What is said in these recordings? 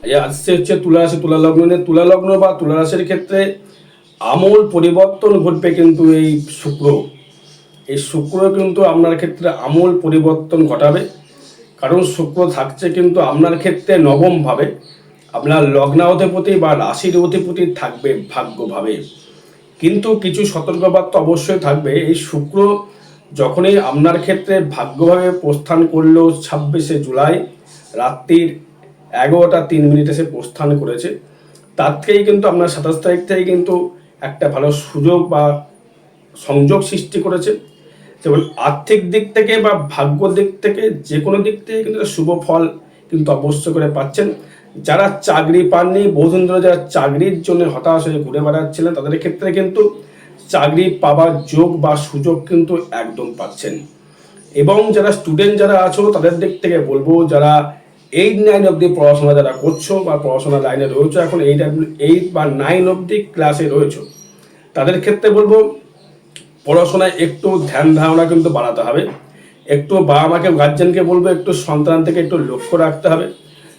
আসছে হচ্ছে তুলা রাশি, তুলা লগ্ন নিয়ে। তুলা লগ্ন বা তুলা রাশির ক্ষেত্রে আমূল পরিবর্তন ঘটবে কিন্তু এই শুক্র। এই শুক্র কিন্তু আপনার ক্ষেত্রে আমূল পরিবর্তন ঘটাবে। কারণ শুক্র থাকছে কিন্তু আপনার ক্ষেত্রে নবমভাবে, আপনার লগ্নাধিপতি বা রাশির অধিপতি থাকবে ভাগ্যভাবে। কিন্তু কিছু সতর্কবার্তা অবশ্যই থাকবে। এই শুক্র যখনই আপনার ক্ষেত্রে ভাগ্যভাবে প্রস্থান করলো 26শে জুলাই রাত্রির 11টা 3 মিনিটে সে প্রস্থান করেছে, তার থেকেই কিন্তু আপনার 27 তারিখ থেকে কিন্তু একটা ভালো সুযোগ বা সংযোগ সৃষ্টি করেছে। যেমন আর্থিক দিক থেকে বা ভাগ্য দিক থেকে যে কোনো দিক থেকে কিন্তু শুভ ফল কিন্তু অবশ্য করে পাচ্ছেন। যারা চাকরি পাননি, বহুদিন ধরে যারা চাকরির জন্য হতাশ হয়ে ঘুরে বেড়াচ্ছিলেন, তাদের ক্ষেত্রে কিন্তু চাকরি পাওয়ার যোগ বা সুযোগ কিন্তু একদম পাচ্ছেন। এবং যারা স্টুডেন্ট যারা আছো তাদের দিক থেকে বলবো, যারা 8 9 অবধি পড়াশোনা যারা করছো বা পড়াশোনার লাইনে রয়েছে, এখন 8 বা 9 অবধি ক্লাসে রয়েছে, তাদের ক্ষেত্রে বলবো পড়াশোনায় একটু ধ্যান ধারণা কিন্তু বাড়াতে হবে। একটু বাবা মাকে, গার্জেনকে বলবো একটু সন্তান থেকে একটু লক্ষ্য রাখতে হবে,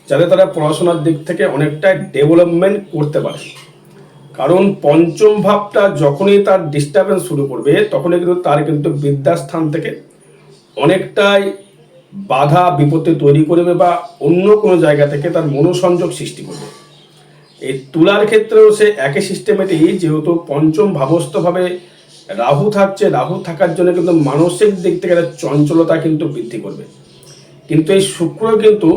যাতে তারা পড়াশোনার দিক থেকে অনেকটাই ডেভেলপমেন্ট করতে পারে। কারণ পঞ্চম ভাবটা যখনই তার ডিস্টারবেন্স শুরু করবে, তখনই কিন্তু তার কিন্তু বিদ্যাস্থান থেকে অনেকটাই বাধা বিপত্তি তৈরি করবে বা অন্য কোনো জায়গা থেকে তার মনোসংযোগ সৃষ্টি করবে। এই তুলার ক্ষেত্রেও সে একই সিস্টেমেটেই, যেহেতু পঞ্চম ভাবস্থভাবে রাহু থাকছে, রাহু থাকার জন্য কিন্তু মানসিক দিক থেকে একটা চঞ্চলতা কিন্তু বৃদ্ধি করবে। কিন্তু এই শুক্র কিন্তু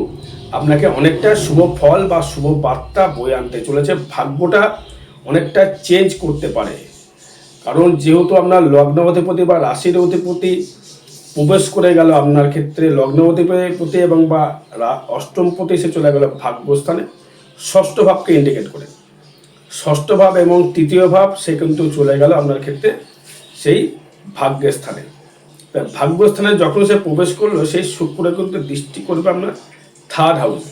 আপনাকে অনেকটা শুভ ফল বা শুভ বার্তা বয়ে আনতে চলেছে। ভাগ্যটা অনেকটা চেঞ্জ করতে পারে। কারণ যেহেতু আপনার লগ্ন অধিপতি বা রাশির অধিপতি প্রবেশ করে গেল আপনার ক্ষেত্রে, লগ্ন অধিপতি এবং বা অষ্টমপতি সে চলে গেল ভাগ্যস্থানে, ষষ্ঠ ভাবকে ইন্ডিকেট করে। ষষ্ঠ ভাব এবং তৃতীয় ভাব সে কিন্তু চলে গেল আপনার ক্ষেত্রে সেই ভাগ্যের স্থানে। ভাগ্যস্থানে যখন সে প্রবেশ করলো, সেই শুক্র কিন্তু দৃষ্টি করবে আপনার থার্ড হাউস।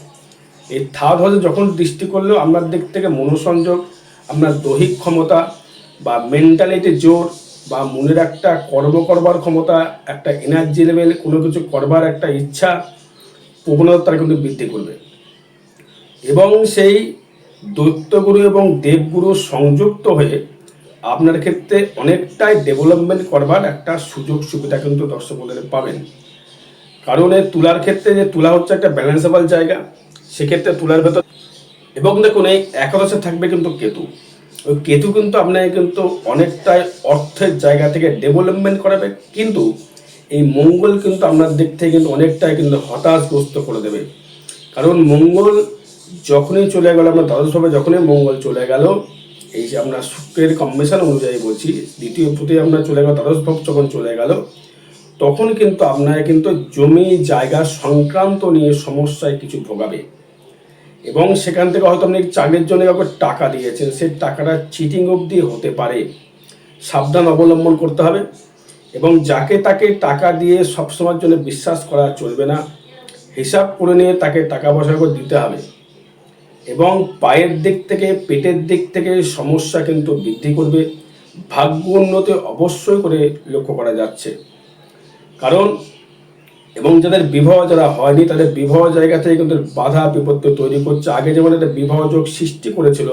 এই থার্ড হাউসে যখন দৃষ্টি করলো, আপনার দিক থেকে মনোসংযোগ, আপনার দৈহিক ক্ষমতা বা মেন্টালিটি জোর বা মনের একটা কর্ম করবার ক্ষমতা, একটা এনার্জি লেভেল, কোনো কিছু করবার একটা ইচ্ছা, প্রবণতা কিন্তু বৃদ্ধি করবে। এবং সেই দৈত্যগুরু এবং দেবগুরু সংযুক্ত হয়ে আপনার ক্ষেত্রে অনেকটাই ডেভেলপমেন্ট করবার একটা সুযোগ সুবিধা কিন্তু দর্শক বন্ধুরা পাবেন। কারণ এই তুলার ক্ষেত্রে, যে তুলা হচ্ছে একটা ব্যালেন্সেবল জায়গা, সেক্ষেত্রে তুলার ভেতর এবং দেখুন এই একাদশে থাকবে কিন্তু কেতু। ওই কেতু কিন্তু আপনাকে কিন্তু অনেকটাই অর্থের জায়গা থেকে ডেভেলপমেন্ট করাবে। কিন্তু এই মঙ্গল কিন্তু আপনার দিক থেকে কিন্তু অনেকটাই কিন্তু হতাশগ্রস্ত করে দেবে। কারণ মঙ্গল যখনই চলে গেল, আপনার দ্বাদশভাবে যখনই মঙ্গল চলে গেল, এই যে আপনার শুক্রের কম্বিনেশন অনুযায়ী বলছি, দ্বিতীয় প্রতি আপনার চলে গেল, দ্বাদশ ভাব যখন চলে গেল, তখন কিন্তু আপনার কিন্তু জমি জায়গা সংক্রান্ত নিয়ে সমস্যায় কিছু ভোগাবে। এবং সেখান থেকে হয়তো আপনি চাকরির জন্য কাউকে টাকা দিয়েছেন, সেই টাকাটা চিটিং অবধি হতে পারে। সাবধান অবলম্বন করতে হবে। এবং যাকে তাকে টাকা দিয়ে সবসময়ের জন্য বিশ্বাস করা চলবে না। হিসাব করে নিয়ে তাকে টাকা পয়সা করে দিতে হবে। এবং পায়ের দিক থেকে, পেটের দিক থেকে সমস্যা কিন্তু বৃদ্ধি করবে। ভাগ্য উন্নতি অবশ্যই করে লক্ষ্য করা যাচ্ছে। কারণ এবং যাদের বিবাহ যারা হয়নি, তাদের বিবাহ জায়গা থেকে কিন্তু বাধা বিপত্তি তৈরি করছে। আগে যেমন একটা বিবাহ যোগ সৃষ্টি করেছিল,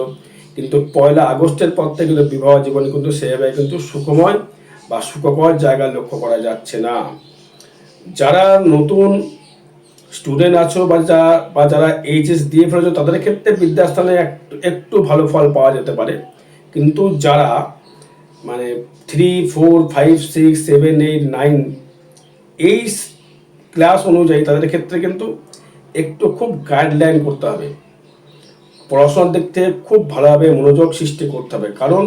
কিন্তু 1লা আগস্টের পর থেকে কিন্তু বিবাহ জীবন কিন্তু সেভাবে কিন্তু সুখময় বা সুখকর জায়গা লক্ষ্য করা যাচ্ছে না। যারা নতুন স্টুডেন্ট আছো বা যারা এইচএস দিয়ে ফেলেছো, তাদের ক্ষেত্রে বিদ্যাস্থানে একটু ভালো ফল পাওয়া যেতে পারে। কিন্তু যারা মানে 3 4 5 6 7 8 9 এই ক্লাস অনুযায়ী, তাদের ক্ষেত্রে কিন্তু একটু খুব গাইডলাইন করতে হবে। পড়াশোনার দিক থেকে খুব ভালোভাবে মনোযোগ সৃষ্টি করতে হবে। কারণ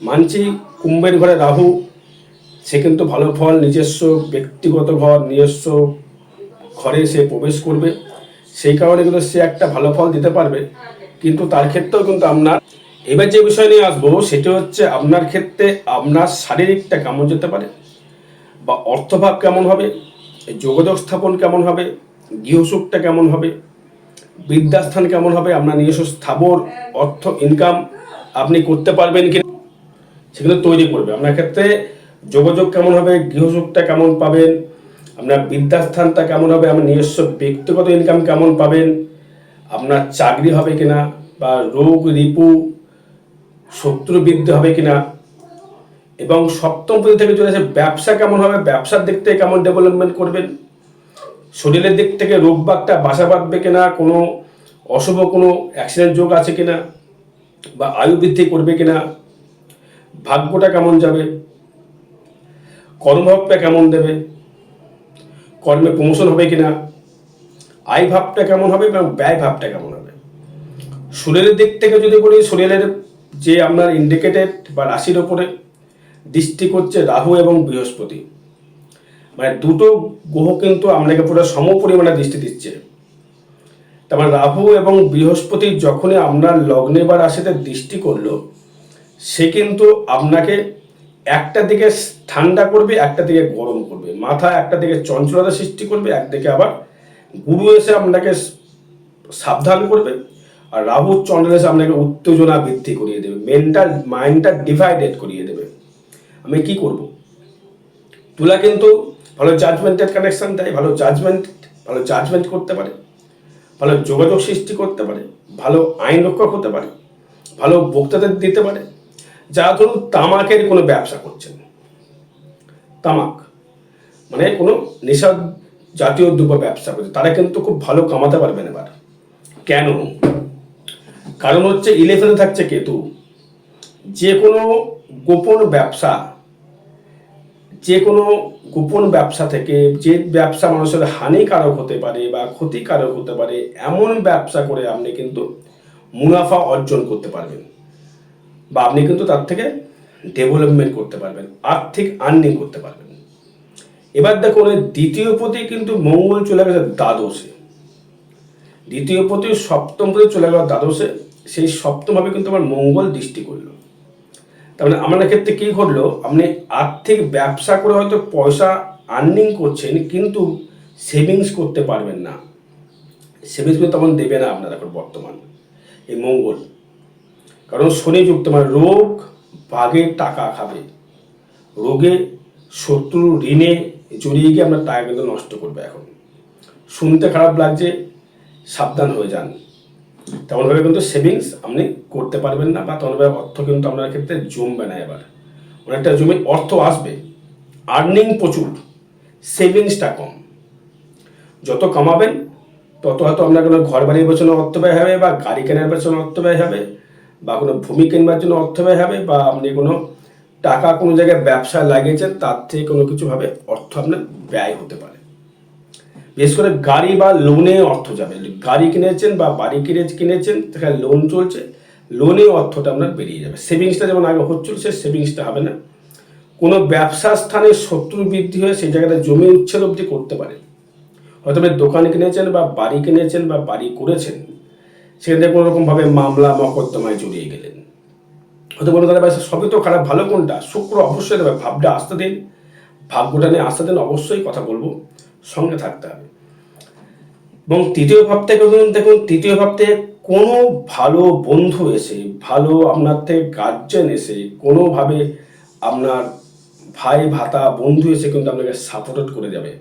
মানছি কুম্ভের ঘরে রাহু, সে কিন্তু ভালো ফল নিজস্ব ব্যক্তিগত ঘর, নিজস্ব ঘরে সে প্রবেশ করবে। সেই কারণে কিন্তু সে একটা ভালো ফল দিতে পারবে। কিন্তু তার ক্ষেত্রেও কিন্তু আপনার, এবার যে বিষয় নিয়ে আসবো সেটা হচ্ছে আপনার ক্ষেত্রে আপনার শারীরিকটা কেমন যেতে পারে, বা অর্থভাব কেমন হবে, যোগাযোগ স্থাপন কেমন হবে, গৃহসুখটা কেমন হবে, বিদ্যাস্থান কেমন হবে, আপনার নিজস্ব স্থাবর অর্থ ইনকাম আপনি করতে পারবেন কি, সেগুলো তৈরি করবে। আপনার ক্ষেত্রে যোগাযোগ কেমন হবে, গৃহসুখটা কেমন পাবেন, আপনার বিদ্যাস্থানটা কেমন হবে, আপনার নিজস্ব ব্যক্তিগত ইনকাম কেমন পাবেন, আপনার চাকরি হবে কিনা, বা রোগ রিপু শত্রু বৃদ্ধি হবে কিনা, এবং সপ্তম পতি থেকে চলে আসে ব্যবসা কেমন হবে, ব্যবসার দিক থেকে কেমন ডেভেলপমেন্ট করবেন, শরীরের দিক থেকে রোগ বাগটা বাসা বাঁধবে কিনা, কোনো অশুভ কোনো অ্যাক্সিডেন্ট যোগ আছে কিনা, বা আয়ু বৃদ্ধি করবে কিনা, ভাগ্যটা কেমন যাবে, কর্মভাবটা কেমন দেবে, কর্মে প্রমোশন হবে কিনা, আয় ভাবটা কেমন হবে এবং ব্যয় ভাবটা কেমন হবে। শরীরের দিক থেকে যদি বলি, শরীরের যে আপনার ইন্ডিকেটেড বা রাশির ওপরে দৃষ্টি করছে রাহু এবং বৃহস্পতি, মানে দুটো গ্রহ কিন্তু আপনাকে পুরো সম পরিমাণে দৃষ্টি দিচ্ছে। তার মানে রাহু এবং বৃহস্পতি যখনই আপনার লগ্নে বা রাশিতে দৃষ্টি করলো, সে কিন্তু আপনাকে একটা দিকে ঠান্ডা করবে, একটা দিকে গরম করবে, মাথা একটা দিকে চঞ্চলতা সৃষ্টি করবে, একদিকে আবার গুরু এসে আপনাকে সাবধান করবে, আর রাহু চন্দ্র এসে আপনাকে উত্তেজনা বৃদ্ধি করিয়ে দেবে, মেন্টাল মাইন্ডটা ডিভাইডেড করিয়ে দেবে। আমি কি করব? তুলা কিন্তু ভালো জাজমেন্টের কানেকশন দেয়, ভালো জাজমেন্ট করতে পারে, ভালো যোগাযোগ সৃষ্টি করতে পারে, ভালো আইন রক্ষক হতে পারে, ভালো বক্তাদের দিতে পারে। যারা ধরুন তামাকের কোনো ব্যবসা করছেন, তামাক মানে কোনো নেশা জাতীয় দ্রব্য ব্যবসা করছে, তারা কিন্তু খুব ভালো কামাতে পারবেন এবার। কেন? কারণ হচ্ছে 11 থাকছে কেতু। যে কোনো গোপন ব্যবসা থেকে, যে ব্যবসা মানুষের হানিকারক হতে পারে বা ক্ষতিকারক হতে পারে, এমন ব্যবসা করে আপনি কিন্তু মুনাফা অর্জন করতে পারবেন, বা আপনি কিন্তু তার থেকে ডেভেলপমেন্ট করতে পারবেন, আর্থিক আর্নিং করতে পারবেন। এবার দেখুন, দ্বিতীয় পতি কিন্তু মঙ্গল চলে গেছে দ্বাদশে, দ্বিতীয় পতি সপ্তম পতি চলে গেল দ্বাদশে, সেই সপ্তমভাবে কিন্তু আমার মঙ্গল দৃষ্টি করলো। তার মানে আমার ক্ষেত্রে কি ঘটলো, আপনি আর্থিক ব্যবসা করে হয়তো পয়সা আর্নিং করছেন, কিন্তু সেভিংস করতে পারবেন না, সেভিংস কিন্তু তখন দেবে না আপনার এখন বর্তমান এই মঙ্গল। কারণ শনি যুক্ত, মানে রোগ ভাগে টাকা খাবে, রোগে শত্রু ঋণে জড়িয়ে গিয়ে আপনার টাকা কিন্তু নষ্ট করবে। এখন শুনতে খারাপ লাগছে, সাবধান হয়ে যান। তেমনভাবে কিন্তু সেভিংস আপনি করতে পারবেন না, বা তেমনভাবে অর্থ কিন্তু আপনার ক্ষেত্রে জমবে না। এবার অনেকটা জমি অর্থ আসবে, আর্নিং প্রচুর, সেভিংসটা কম। যত কামাবেন তত হয়তো আপনার কোনো ঘর বাড়ির পেছনে অর্থ ব্যয় হবে, বা গাড়ি কেনার পেছনে অর্থ ব্যয় হবে, বা কোনো ভূমি কেনবার জন্য অর্থ ব্যয় হবে, বা আপনি কোনো টাকা কোনো জায়গায় ব্যবসায় লাগিয়েছেন, তার থেকে কোনো কিছুভাবে অর্থ আপনার ব্যয় হতে পারে। বিশেষ করে গাড়ি বা লোনে অর্থ যাবে, গাড়ি কিনেছেন বা বাড়ি কিনেছেন, সেখানে লোন চলছে, লোনে অর্থটা আপনার বেরিয়ে যাবে। সেভিংসটা যেমন আগে হচ্ছিল, সে সেভিংসটা হবে না। কোনো ব্যবসা স্থানে শত্রু বৃদ্ধি হয়ে সেই জায়গাটা জমি উচ্ছেদ অবধি করতে পারে। হয়তো আপনি দোকান কিনেছেন বা বাড়ি কিনেছেন বা বাড়ি করেছেন, সেখানে কোনো রকমভাবে মামলা মকদ্দমায় জড়িয়ে গেলেন। হয়তো বলুন তাহলে সবই তো খারাপ, ভালো কোনটা? শুক্র অবশ্যই দেবে, ভাবটা আসতে দিন, ভাগ্যটা নিয়ে আসতে দিন, অবশ্যই কথা বলবো, সঙ্গে থাকতে হবে। এবং তৃতীয় ভাব থেকে দেখুন, তৃতীয় ভাব থেকে কোনো ভালো বন্ধু এসে, ভালো আপনার থেকে গার্জেন এসে, কোনোভাবে আপনার ভাই ভাতা বন্ধু এসে কিন্তু আপনাকে সাপোর্ট করে যাবে।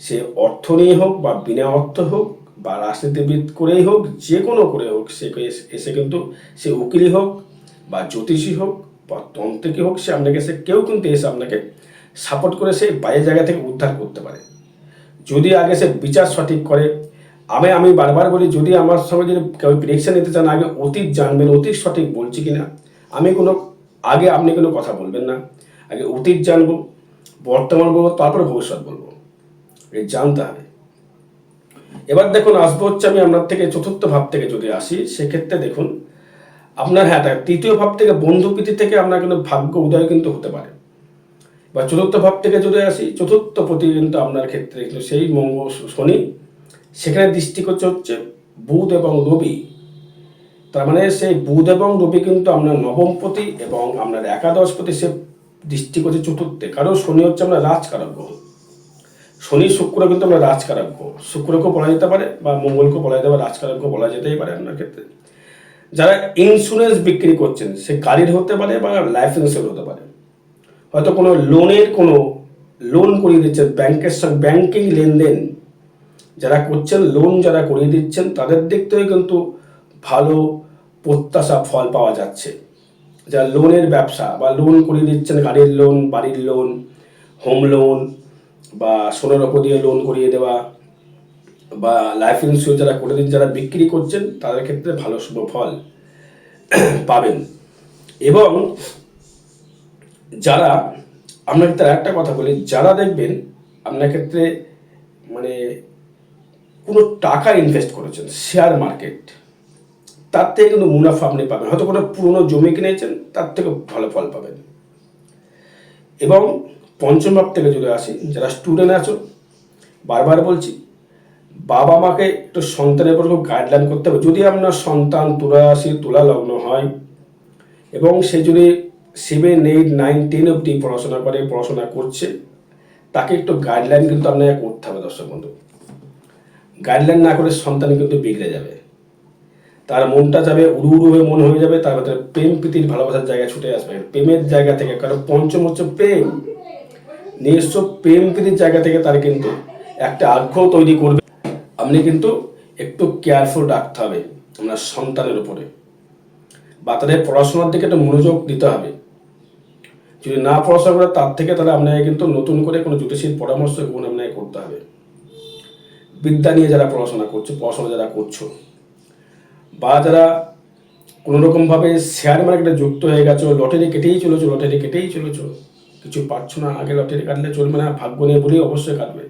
সে অর্থ নিয়ে হোক বা বিনা অর্থ হোক, বা রাজনীতিবিদ করেই হোক, যে কোনো করে হোক, সে এসে কিন্তু, সে উকিলই হোক বা জ্যোতিষী হোক বা তন্ত্রিকী হোক, সে আপনাকে কেউ কিন্তু এসে আপনাকে সাপোর্ট করে সে বাইরের জায়গা থেকে উদ্ধার করতে পারে, যদি আগে সে বিচার সঠিক করে। আমি বারবার বলি, যদি আমার সঙ্গে যদি কেউ প্রেডিকশন নিতে চান, আগে অতীত জানবেন, অতীত সঠিক বলছি কিনা। আপনি কোনো কথা বলবেন না, আগে অতীত জানবো, বর্তমান বলবো, তারপরে ভবিষ্যৎ বলবো, এই জানতে হবে। এবার দেখুন, আসবো হচ্ছে আমি আপনার থেকে চতুর্থ ভাব থেকে যদি আসি, সেক্ষেত্রে দেখুন আপনার, হ্যাঁ, তৃতীয় ভাব থেকে বন্ধুপ্রীতি থেকে আপনার কিন্তু ভাগ্য উদয় কিন্তু হতে পারে। বা চতুর্থ ভাব থেকে যদি আসি, চতুর্থ প্রতি কিন্তু আপনার ক্ষেত্রে কিন্তু সেই মঙ্গল শনি, সেখানে দৃষ্টি করছে হচ্ছে বুধ এবং রবি। তার মানে সেই বুধ এবং রবি কিন্তু আপনার নবমপতি এবং আপনার একাদশপতি, সে দৃষ্টি করছে চতুর্থে। কারণ শনি হচ্ছে আপনার রাজকারক গ্রহ, শনি শুক্র কিন্তু আমরা রাজকারক গ্রহ, শুক্রকেও বলা যেতে পারে বা মঙ্গলকেও বলা যেতে পারে, রাজকারক গ্রহ বলা যেতেই পারে আপনার ক্ষেত্রে। যারা ইন্স্যুরেন্স বিক্রি করছেন, সে গাড়ির হতে পারে বা লাইফ ইন্স্যুরেন্স হতে পারে, হয়তো কোনো লোন করিয়ে দিচ্ছেন, ব্যাংকের সঙ্গে ব্যাংকিং লেনদেন, যারা করছেন, লোন যারা করিয়ে দিচ্ছেন, তাদের দিক থেকে কিন্তু ভালো প্রত্যাশা ফল পাওয়া যাচ্ছে। যারা লোনের ব্যবসা বা লোন করিয়ে দিচ্ছেন, গাড়ির লোন, বাড়ির লোন, হোম লোন বা সোনার উপর দিয়ে লোন করিয়ে দেওয়া বা লাইফ ইন্স্যুরেন্স যারা করে দিন, যারা বিক্রি করছেন, তাদের ক্ষেত্রে ভালো শুভ ফল পাবেন। এবং যারা, আপনাকে তার একটা কথা বলি, যারা দেখবেন আপনার ক্ষেত্রে মানে কোনো টাকা ইনভেস্ট করেছেন শেয়ার মার্কেট, তার থেকে কিন্তু মুনাফা আপনি পাবেন। হয়তো কোনো পুরনো জমি কিনেছেন, তার থেকে ভালো ফল পাবেন। এবং পঞ্চম ভাব থেকে যদি আসি, যারা স্টুডেন্ট আছো, বারবার বলছি, বাবা মাকে একটু সন্তানের উপর খুব গাইডলাইন করতে হবে। যদি আপনার সন্তান তুলা রাশি, তুলা লগ্ন হয় এবং সে যদি 7, 8, 9, 10 অবধি পড়াশোনা করছে, তাকে একটু গাইডলাইন কিন্তু আপনাকে করতে হবে। দর্শক বন্ধু, গাইডলাইন না করে সন্তান কিন্তু বিগড়ে যাবে, তার মনটা যাবে উড়ু উড়ু হয়ে মন হয়ে যাবে, তার ভেতরে প্রেম প্রীতির ভালোবাসার জায়গা ছুটে আসবে, প্রেমের জায়গা থেকে। কারণ পঞ্চম হচ্ছে প্রেম, নিজস্ব প্রেম প্রীতির জায়গা থেকে তার কিন্তু একটা আগ্রহ তৈরি করবে। আপনি কিন্তু একটু কেয়ারফুল রাখতে হবে আপনার সন্তানের উপরে, বা তাদের পড়াশোনার দিকে একটা মনোযোগ দিতে হবে। যদি না পড়াশোনা করে, তার থেকে তাহলে আপনাকে কিন্তু নতুন করে কোনো জ্যোতিষীর পরামর্শ গ্রহণ আপনাকে করতে হবে। বিদ্যা নিয়ে যারা পড়াশোনা যারা করছো, বা যারা কোনোরকমভাবে শেয়ার মার্কেটে যুক্ত হয়ে গেছো, লটারি কেটেই চলেছো, কিছু পাচ্ছ না, আগে লটারি কাটলে চলবে না, ভাগ্য নিয়ে বলেই অবশ্যই কাটবে।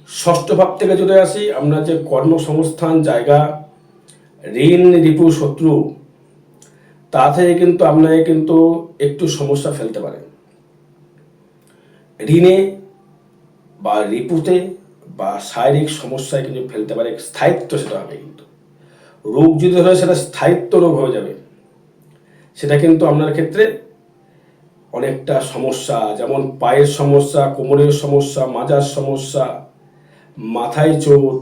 ষষ্ঠ ভাব থেকে যদি আসি, আপনার যে কর্মসংস্থান জায়গা, ঋণ, রিপু, শত্রু, তা থেকে কিন্তু আপনাকে কিন্তু একটু সমস্যা ফেলতে পারে। ঋণে বা রিপুতে বা শারীরিক সমস্যায় কিন্তু ফেলতে পারে, স্থায়িত্ব সেটা হবে। কিন্তু রোগ যদি হয়, সেটা স্থায়িত্ব রোগ হয়ে যাবে, সেটা কিন্তু আপনার ক্ষেত্রে অনেকটা সমস্যা, যেমন পায়ের সমস্যা, কোমরের সমস্যা, মাজার সমস্যা, মাথায় চোট,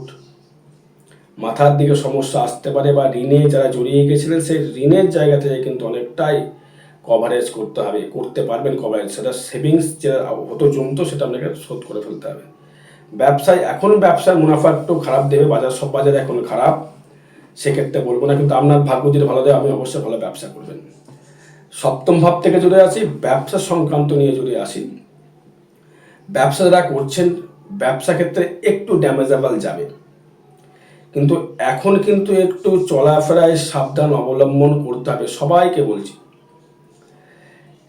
মাথার দিকে সমস্যা আসতে পারে, বা ঋণে যারা জড়িয়ে গেছিলেন, সেই ঋণের জায়গা থেকে কিন্তু অনেকটাই কভারেজ করতে পারবেন কভারেজ। সেটা সেভিংস যেটা হতো জমতো, সেটা আপনাকে শোধ করে ফেলতে হবে। ব্যবসার মুনাফা একটু খারাপ দেবে, সব বাজার এখন খারাপ, সেক্ষেত্রে বলবো না, কিন্তু আপনার ভাগ্য যদি ভালো দেয়, আপনি অবশ্যই ভালো ব্যবসা করবেন। সপ্তম ভাব থেকে যদি আসি, ব্যবসা সংক্রান্ত নিয়ে যদি আসি, ব্যবসা যারা করছেন, ব্যবসা ক্ষেত্রে একটু ড্যামেজেবল যাবে, কিন্তু এখন কিন্তু একটু চলাফেরায় সাবধান অবলম্বন করতে হবে। সবাইকে বলছি,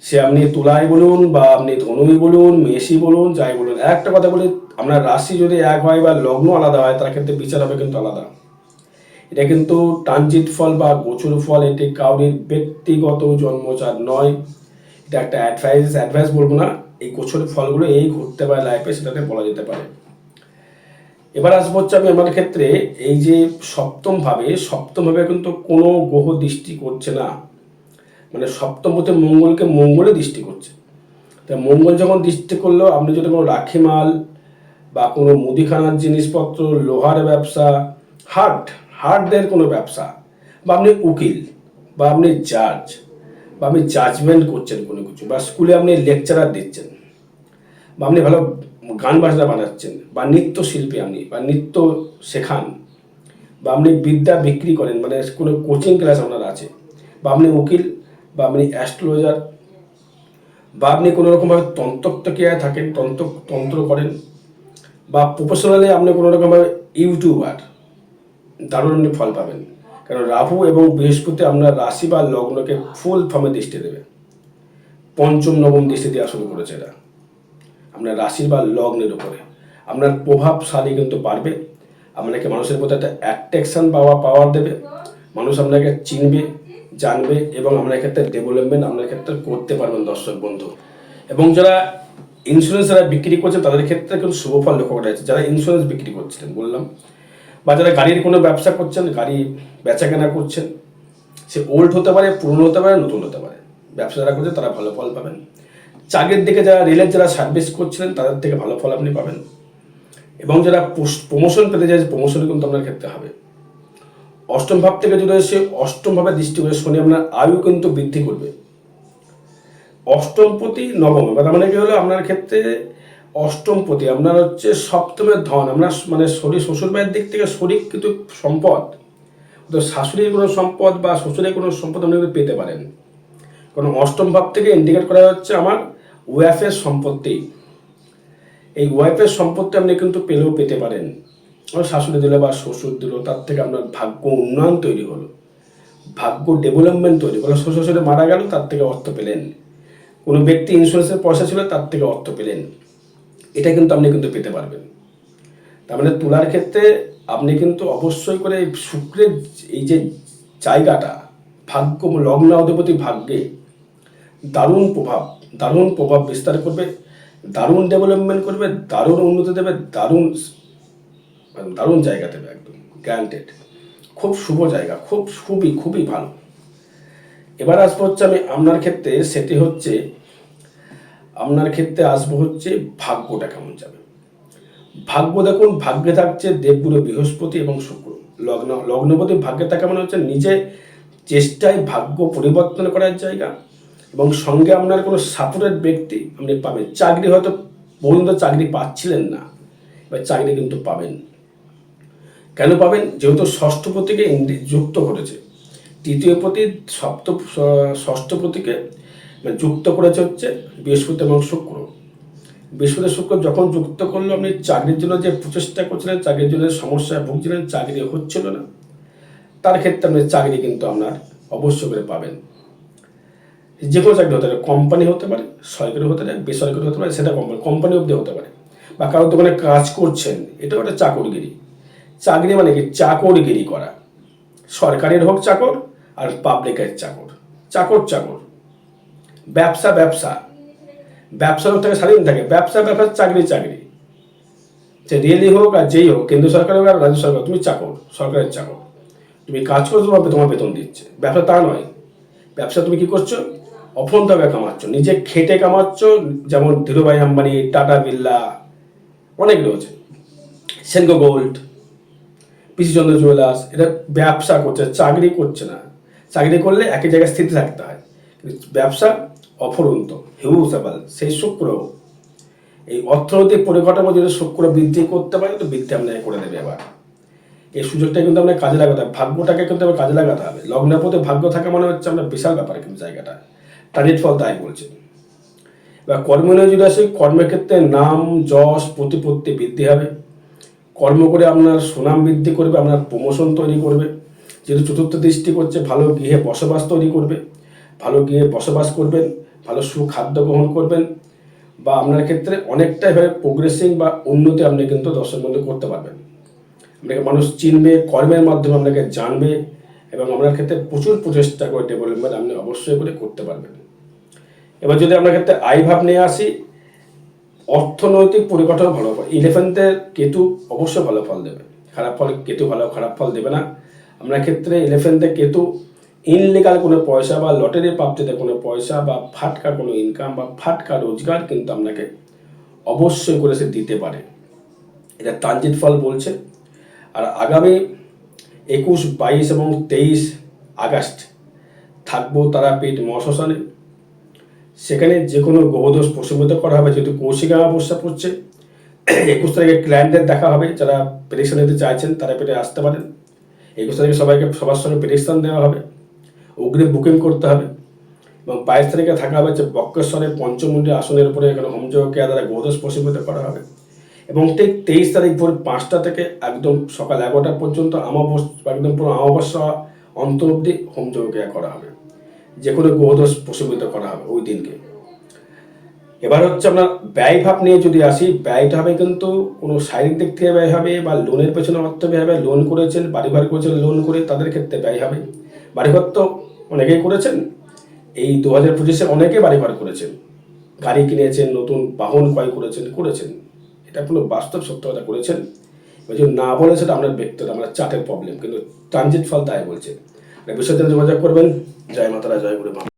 সে আপনি তুলাই বলুন বা আপনি ধনুই বলুন, মেষই বলুন, যাই বলুন, একটা কথা বলি, আপনার রাশি যদি এক হয় বা লগ্ন আলাদা হয়, তার ক্ষেত্রে বিচার হবে কিন্তু আলাদা। এটা কিন্তু ট্রানজিট ফল বা গোচর ফল, এটি কাউরির ব্যক্তিগত জন্মচার নয়। এটা একটা অ্যাডভাইস বলবো না, এই গোচর ফলগুলো এই ঘটতে পারে লাইফে, সেটাতে বলা যেতে পারে। এবার আসবো হচ্ছে, আমি আমার ক্ষেত্রে এই যে সপ্তম ভাবে কিন্তু কোনো গ্রহ দৃষ্টি করছে না, মানে সপ্তম হতে মঙ্গলে দৃষ্টি করছে। তাই মঙ্গল যখন দৃষ্টি করলো, আপনি যদি কোনো রাখি মাল বা কোনো মুদিখানার জিনিসপত্র, লোহার ব্যবসা, হার্টদের কোনো ব্যবসা, বা আপনি উকিল, বা আপনি জাজ, বা আপনি জাজমেন্ট করছেন কোনো কিছু, বা স্কুলে আপনি লেকচারার দিচ্ছেন, বা আপনি ভালো গান বাজনা বানাচ্ছেন, বা নৃত্যশিল্পী আপনি, বা নৃত্য শেখান, বা আপনি বিদ্যা বিক্রি করেন, মানে কোনো কোচিং ক্লাস আপনার আছে, বা আপনি উকিল, বা আপনি অ্যাস্ট্রোলজার, বা আপনি কোনো রকমভাবে তন্ত্রক্রিয়ায় থাকেন, তন্ত্র করেন, বা প্রফেশনালি আপনি কোনো রকমভাবে ইউটিউবার, দারুণ আপনি ফল পাবেন। কারণ রাহু এবং বৃহস্পতি আপনার রাশি বা লগ্নকে ফুল ফর্মে দৃষ্টি দেবে। পঞ্চম নবম দৃষ্টি দেওয়া শুরু করেছে এরা আপনার রাশি বা লগ্নের উপরে। আপনার প্রভাবশালী কিন্তু বাড়বে, আপনাকে মানুষের প্রতি একটা অ্যাট্রাকশন পাওয়ার দেবে, মানুষ আপনাকে চিনবে, জানবে, এবং আপনার ক্ষেত্রে ডেভেলপমেন্ট আপনার ক্ষেত্রে করতে পারবেন দর্শক বন্ধু। এবং যারা ইন্স্যুরেন্স যারা বিক্রি করছে, তাদের ক্ষেত্রে কিন্তু শুভফল লক্ষ্য করা যাচ্ছে। যারা ইন্স্যুরেন্স বিক্রি করছিলেন বললাম, বা যারা গাড়ির কোনো ব্যবসা করছেন, গাড়ি বেচা কেনা করছেন, সে ওল্ড হতে পারে, পুরনো হতে পারে, নতুন হতে পারে, ব্যবসা যারা করছে তারা ভালো ফল পাবেন। চাকরির দিকে যারা রেলের যারা সার্ভিস করছিলেন, তাদের থেকে ভালো ফল আপনি পাবেন। এবং যারা প্রমোশন পেতে চাইছে, প্রমোশন কিন্তু আপনার ক্ষেত্রে হবে। অষ্টম ভাব থেকে যদি এসে অষ্টম ভাবে দৃষ্টি করে, শনি আপনার আয়ু কিন্তু বৃদ্ধি করবে। অষ্টমপতি নবম, তার মানে কি হলো, আপনার ক্ষেত্রে অষ্টমপতি আপনার হচ্ছে সপ্তমের ধন, আপনার মানে শরীর শ্বশুরবাড়ির দিক থেকে শরীর কিন্তু সম্পদ, তো শাশুড়ির কোনো সম্পদ বা শ্বশুরের কোনো সম্পদ আপনি কিন্তু পেতে পারেন। কারণ অষ্টম ভাব থেকে ইন্ডিকেট করা হচ্ছে আমার ওয়াইফের সম্পত্তি। এই ওয়াইফের সম্পত্তি আপনি কিন্তু পেলেও পেতে পারেন, শাশুড়ি দিল বা শ্বশুর দিল, তার থেকে আপনার ভাগ্য উন্নয়ন তৈরি হলো, ভাগ্য ডেভেলপমেন্ট তৈরি হলো। শ্বশুর শ্বশুরে মারা গেল, তার থেকে অর্থ পেলেন। কোনো ব্যক্তি ইন্স্যুরেন্সের পয়সা ছিল, তার থেকে অর্থ পেলেন। এটা কিন্তু আপনি কিন্তু পেতে পারবেন। তার মানে তুলার ক্ষেত্রে আপনি কিন্তু অবশ্যই করে শুক্রের এই যে জায়গাটা, ভাগ্য লগ্ন অধিপতি ভাগ্যে দারুণ প্রভাব বিস্তার করবে, দারুণ ডেভেলপমেন্ট করবে, দারুণ উন্নতি দেবে, দারুণ জায়গা দেবে, একদম গ্যারান্টেড। খুব শুভ জায়গা, খুবই ভালো। এবার আসবো হচ্ছে আমি আপনার ক্ষেত্রে, সেটি হচ্ছে আপনার ক্ষেত্রে আসবো হচ্ছে ভাগ্যটা কেমন যাবে। ভাগ্য দেখুন, ভাগ্যে থাকছে দেবগুরু বৃহস্পতি এবং শুক্র। লগ্নপতি ভাগ্যে থাকা মানে হচ্ছে নিজে চেষ্টায় ভাগ্য পরিবর্তন করার জায়গা, এবং সঙ্গে আপনার কোনো সাপোর্টেড ব্যক্তি আপনি পাবেন। চাকরি হয়তো পর্যন্ত চাকরি পাচ্ছিলেন না, এবার চাকরি কিন্তু পাবেন। কেন পাবেন? যেহেতু ষষ্ঠপতিকে যুক্ত করেছে, তৃতীয় পতি ষষ্ঠপতিকে যুক্ত করেছে হচ্ছে বৃহস্পতি এবং শুক্র। বৃহস্পতি শুক্র যখন যুক্ত করলো, আপনি চাকরির জন্য যে প্রচেষ্টা করছিলেন, চাকরির জন্য সমস্যায় ভুগছিলেন, চাকরি হচ্ছিল না, তার ক্ষেত্রে আপনি চাকরি কিন্তু আপনার অবশ্য করে পাবেন। যে কোনো চাকরি হতে পারে, কোম্পানি হতে পারে, সরকারি হতে পারে, বেসরকারি হতে পারে, সেটা কোম্পানি অবধি হতে পারে, বা কারোর দোকানে কাজ করছেন, এটাও একটা চাকরগিরি। চাকরি মানে কি? চাকরগিরি করা। সরকারের হোক চাকর, আর পাবলিকের চাকর। ব্যবসার থেকে স্বাধীন থাকে, ব্যবসা চাকরি। সে রেলই হোক আর যেই হোক, কেন্দ্র সরকার হোক আর রাজ্য সরকার, তুমি চাকর, সরকারের চাকর। তুমি কাজ করছো, তোমার বেতন দিচ্ছে। ব্যবসা তা নয়। ব্যবসা তুমি কি করছো? অফন্তভাবে কামাচ্ছ, নিজে খেটে কামাচ্ছ। যেমন ধীরুভাই আম্বানি, টাটা বিড়লা, অনেক রয়েছে, সেনকো গোল্ড, পিসি চন্দ্র জুয়েলার্স। এটা ব্যবসা করছে, চাকরি করছে না। চাকরি করলে একই জায়গায় স্থিতি থাকতে হয়, কিন্তু ব্যবসা অফুরন্ত, হিউজেবল। সেই শুক্র, এই অর্থনৈতিক পরিকাঠামো যদি শুক্র বৃদ্ধি করতে পারে, তো বৃদ্ধি আপনাকে করে দেবে। এবার এই সুযোগটা কিন্তু আপনাকে কাজে লাগাতে হবে, ভাগ্যটাকে কিন্তু আবার কাজে লাগাতে হবে। লগ্নাপতি ভাগ্য থাকা মানে হচ্ছে আপনার বিশাল ব্যাপার, কিন্তু জায়গাটা ট্রানজিট ফল তাই বলছে। এবার কর্ম নিয়ে যদি আসি, কর্মের ক্ষেত্রে নাম যশ প্রতিপত্তি বৃদ্ধি হবে। কর্ম করে আপনার সুনাম বৃদ্ধি করবে, আপনার প্রমোশন তৈরি করবে। যেহেতু চতুর্থ দৃষ্টি করছে, ভালো গৃহে বসবাস তৈরি করবে, ভালো গৃহে বসবাস করবেন, ভালো সুখাদ্য গ্রহণ করবেন, বা আপনার ক্ষেত্রে অনেকটাই ভাবে প্রোগ্রেসিং বা উন্নতি আপনি কিন্তু দর্শক বন্ধু করতে পারবেন। আপনাকে মানুষ চিনবে, কর্মের মাধ্যমে আপনাকে জানবে, এবং আপনার ক্ষেত্রে প্রচুর প্রচেষ্টা করে ডেভেলপমেন্ট আপনি অবশ্যই করে করতে পারবেন। এবার যদি আপনার ক্ষেত্রে আয় ভাব নিয়ে আসি, অর্থনৈতিক পরিকাঠামো ভালো ফল। 11th কেতু অবশ্যই ভালো ফল দেবে। খারাপ ফল দেবে না। আপনার ক্ষেত্রে 11th কেতু ইনলিগাল কোনো পয়সা বা লটারি প্রাপ্তিতে কোনো পয়সা বা ফাটকা কোনো ইনকাম বা ফাটকা রোজগার কিন্তু আপনাকে অবশ্যই করে সে দিতে পারে। এটা ট্রানজিট ফল বলছে। আর আগামী 21, 22 এবং 23 আগস্ট থাকবো তারাপীঠ মহাশ্মশানে। সেখানে যে কোনো গ্রহদোষ প্রশমিত করা হবে, যেহেতু কৌশিকা অমাবস্যা পড়ছে। 21 তারিখে ক্লায়েন্টদের দেখা হবে, যারা প্রেডিকশন নিতে চাইছেন তারা পেটে আসতে পারেন। 21 তারিখে সবার সঙ্গে প্রেডিকশন দেওয়া হবে, অগ্রিম বুকিং করতে হবে। এবং 22 তারিখে থাকা হবে যে বক্রেশ্বরে পঞ্চমুণ্ডী আসনের উপরে, এখানে হোমযোগ দ্বারা গ্রহদোষ প্রশমিত করা হবে। এবং ঠিক 23 তারিখ ভোর 5টা থেকে একদম সকাল 11টা পর্যন্ত একদম পুরো অমাবস্যা অন্ত অবধি হোমযোগ করা হবে, যে কোনো গ্রহদোষ প্রশমিত করা হবে ওই দিনকে। এবার হচ্ছে আপনার ব্যয় ভাব নিয়ে যদি আসি, ব্যয়টা হবে কিন্তু কোনো শারীরিক দিক থেকে ব্যয় হবে, বা লোনের পেছনে অর্থ ব্যয় হবে। লোন করেছেন, বাড়িঘর করেছেন লোন করে, তাদের ক্ষেত্রে ব্যয় হবে। বাড়িঘর তো অনেকেই করেছেন, এই 2025-এ অনেকেই বাড়িঘর করেছেন, গাড়ি কিনেছেন, নতুন বাহন ক্রয় করেছেন। এটা কোনো বাস্তব সত্য কথা করেছেন। এবার যদি না বলে সেটা আপনার ব্যক্তিগত, আপনার চার্টের প্রবলেম, কিন্তু ট্রানজিট ফল তাই বলছে। বিষয়টা যোগাযোগ করবেন। জয় মাতারা, জয় গুরু মা।